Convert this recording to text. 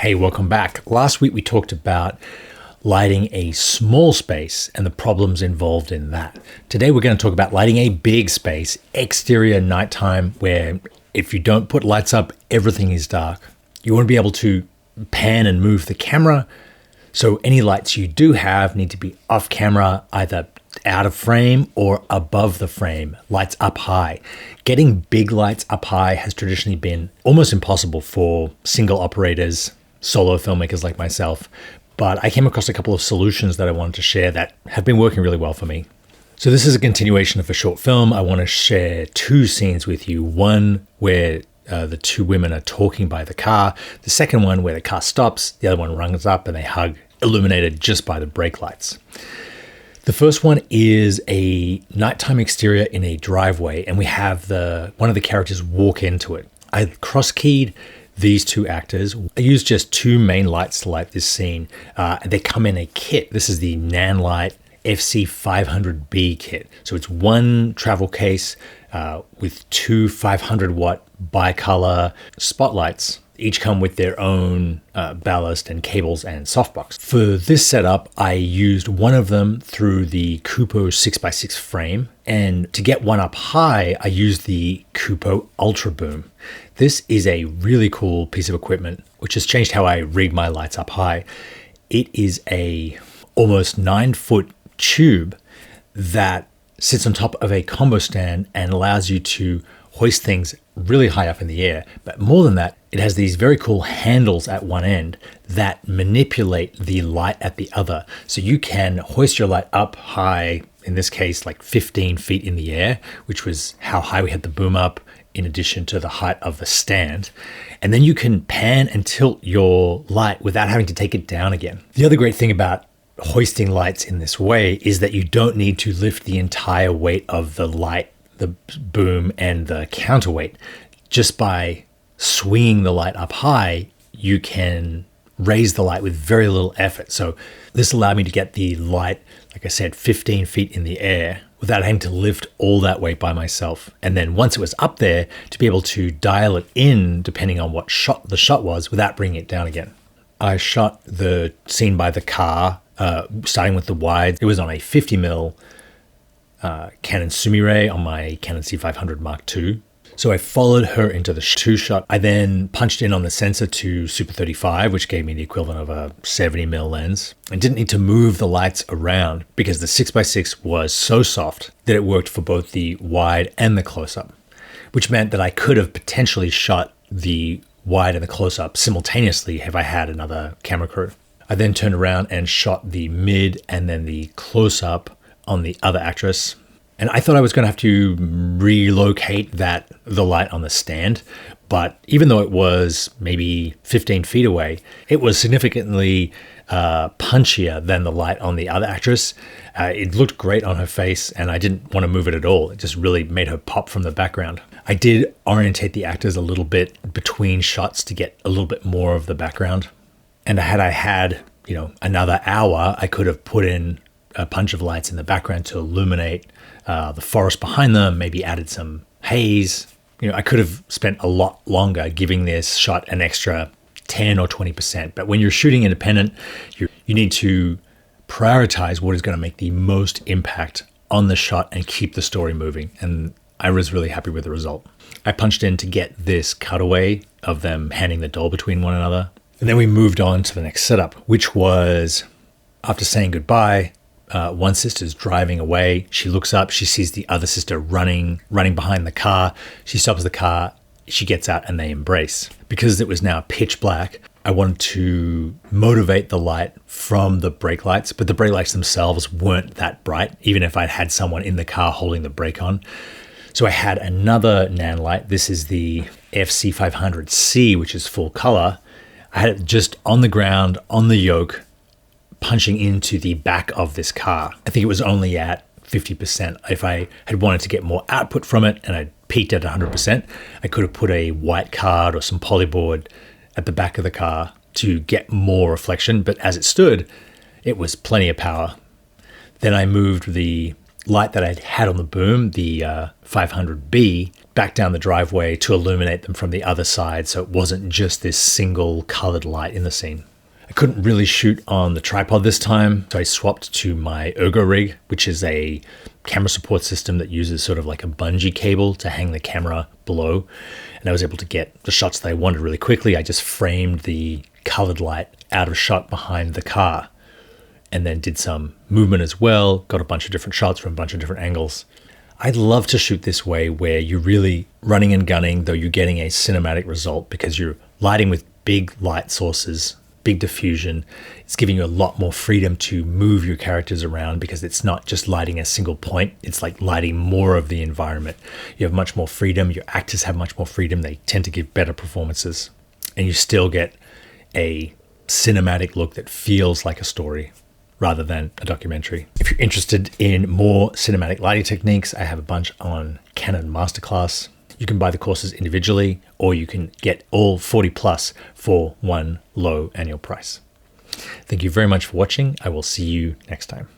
Hey, welcome back. Last week we talked about lighting a small space and the problems involved in that. Today we're going to talk about lighting a big space, exterior nighttime, where if you don't put lights up, everything is dark. You want to be able to pan and move the camera, so any lights you do have need to be off camera, either out of frame or above the frame, lights up high. Getting big lights up high has traditionally been almost impossible for single operators, solo filmmakers like myself, but I came across a couple of solutions that I wanted to share that have been working really well for me. So this is a continuation of a short film. I want to share two scenes with you. One where the two women are talking by the car. The second one where the car stops, the other one runs up and they hug, illuminated just by the brake lights. The first one is a nighttime exterior in a driveway, and we have one of the characters walk into it. I cross-keyed these two actors. I used just two main lights to light this scene. They come in a kit. This is the Nanlite FC500B kit. So it's one travel case with two 500-watt bicolor spotlights. Each come with their own ballast and cables and softbox. For this setup, I used one of them through the Kupo 6x6 frame, and to get one up high, I used the Kupo Ultra Boom. This is a really cool piece of equipment, which has changed how I rig my lights up high. It is a almost 9-foot tube that sits on top of a combo stand and allows you to hoist things really high up in the air. But more than that, it has these very cool handles at one end that manipulate the light at the other. So you can hoist your light up high, in this case, like 15 feet in the air, which was how high we had the boom up, in addition to the height of the stand. And then you can pan and tilt your light without having to take it down again. The other great thing about hoisting lights in this way is that you don't need to lift the entire weight of the light, the boom, and the counterweight. Just by swinging the light up high, you can raise the light with very little effort. So this allowed me to get the light, like I said, 15 feet in the air without having to lift all that weight by myself. And then once it was up there, to be able to dial it in depending on what shot the shot was without bringing it down again. I shot the scene by the car, starting with the wide. It was on a 50mm Canon Sumire on my Canon C500 Mark II. So I followed her into the two shot. I then punched in on the sensor to Super 35, which gave me the equivalent of a 70mm lens. I didn't need to move the lights around because the 6x6 was so soft that it worked for both the wide and the close-up, which meant that I could have potentially shot the wide and the close-up simultaneously if I had another camera crew. I then turned around and shot the mid and then the close-up on the other actress. And I thought I was going to have to relocate the light on the stand, but even though it was maybe 15 feet away, it was significantly punchier than the light on the other actress. It looked great on her face, and I didn't want to move it at all. It just really made her pop from the background. I did orientate the actors a little bit between shots to get a little bit more of the background. And had I had, another hour, I could have put in a bunch of lights in the background to illuminate the forest behind them, maybe added some haze. I could have spent a lot longer giving this shot an extra 10 or 20%. But when you're shooting independent, you need to prioritize what is going to make the most impact on the shot and keep the story moving. And I was really happy with the result. I punched in to get this cutaway of them handing the doll between one another. And then we moved on to the next setup, which was after saying goodbye, one sister's driving away. She looks up, she sees the other sister running behind the car. She stops the car, she gets out, and they embrace. Because it was now pitch black, I wanted to motivate the light from the brake lights, but the brake lights themselves weren't that bright, even if I'd had someone in the car holding the brake on. So I had another Nanlite. This is the FC500C, which is full color. I had it just on the ground, on the yoke, punching into the back of this car. I think it was only at 50%. If I had wanted to get more output from it and I peaked at 100%, I could have put a white card or some polyboard at the back of the car to get more reflection. But as it stood, it was plenty of power. Then I moved the light that I'd had on the boom, the 500B, back down the driveway to illuminate them from the other side, so it wasn't just this single colored light in the scene. I couldn't really shoot on the tripod this time, so I swapped to my Ergo rig, which is a camera support system that uses sort of like a bungee cable to hang the camera below. And I was able to get the shots that I wanted really quickly. I just framed the colored light out of shot behind the car and then did some movement as well, got a bunch of different shots from a bunch of different angles. I'd love to shoot this way where you're really running and gunning, though you're getting a cinematic result because you're lighting with big light sources, big diffusion. It's giving you a lot more freedom to move your characters around because it's not just lighting a single point. It's like lighting more of the environment. You have much more freedom. Your actors have much more freedom. They tend to give better performances, and you still get a cinematic look that feels like a story rather than a documentary. If you're interested in more cinematic lighting techniques, I have a bunch on Canon Masterclass. You can buy the courses individually, or you can get all 40 plus for one low annual price. Thank you very much for watching. I will see you next time.